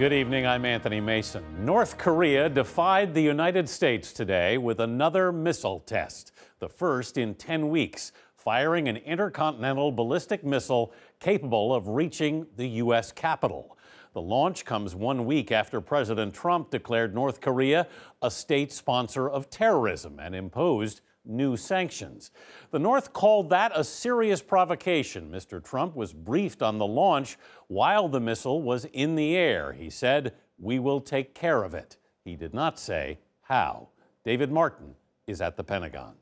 Good evening, I'm Anthony Mason. North Korea defied the United States today with another missile test, the first in 10 weeks, firing an intercontinental ballistic missile capable of reaching the U.S. Capitol. The launch comes 1 week after President Trump declared North Korea a state sponsor of terrorism and imposed new sanctions. The North called that a serious provocation. Mr. Trump was briefed on the launch while the missile was in the air. He said, "We will take care of it." He did not say how. David Martin is at the Pentagon.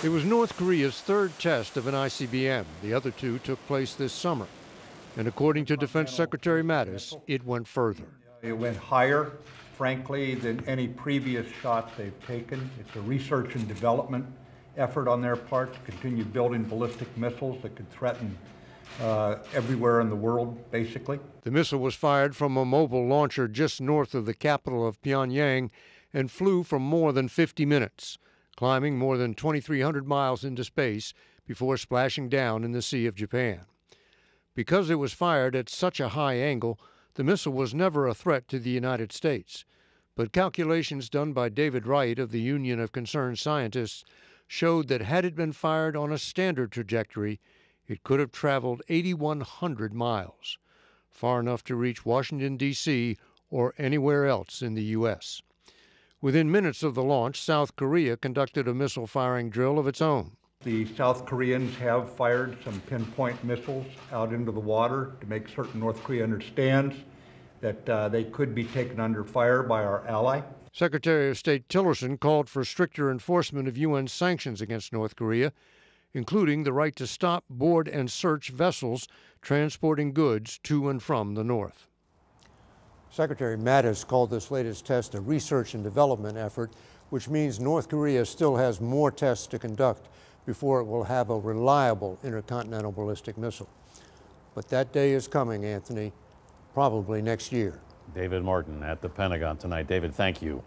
It was North Korea's third test of an ICBM. The other two took place this summer. And according to Defense Secretary Mattis, it went further. It went higher, frankly, than any previous shot they've taken. It's a research and development effort on their part to continue building ballistic missiles that could threaten everywhere in the world, basically. The missile was fired from a mobile launcher just north of the capital of Pyongyang and flew for more than 50 minutes, climbing more than 2,300 miles into space before splashing down in the Sea of Japan. Because it was fired at such a high angle, the missile was never a threat to the United States. But calculations done by David Wright of the Union of Concerned Scientists showed that had it been fired on a standard trajectory, it could have traveled 8,100 miles, far enough to reach Washington, D.C. or anywhere else in the U.S. Within minutes of the launch, South Korea conducted a missile firing drill of its own. The South Koreans have fired some pinpoint missiles out into the water to make certain North Korea understands that they could be taken under fire by our ally. Secretary of State Tillerson called for stricter enforcement of UN sanctions against North Korea, including the right to stop, board, and search vessels transporting goods to and from the North. Secretary Mattis called this latest test a research and development effort, which means North Korea still has more tests to conduct before it will have a reliable intercontinental ballistic missile. But that day is coming, Anthony, probably next year. David Martin at the Pentagon tonight. David, thank you.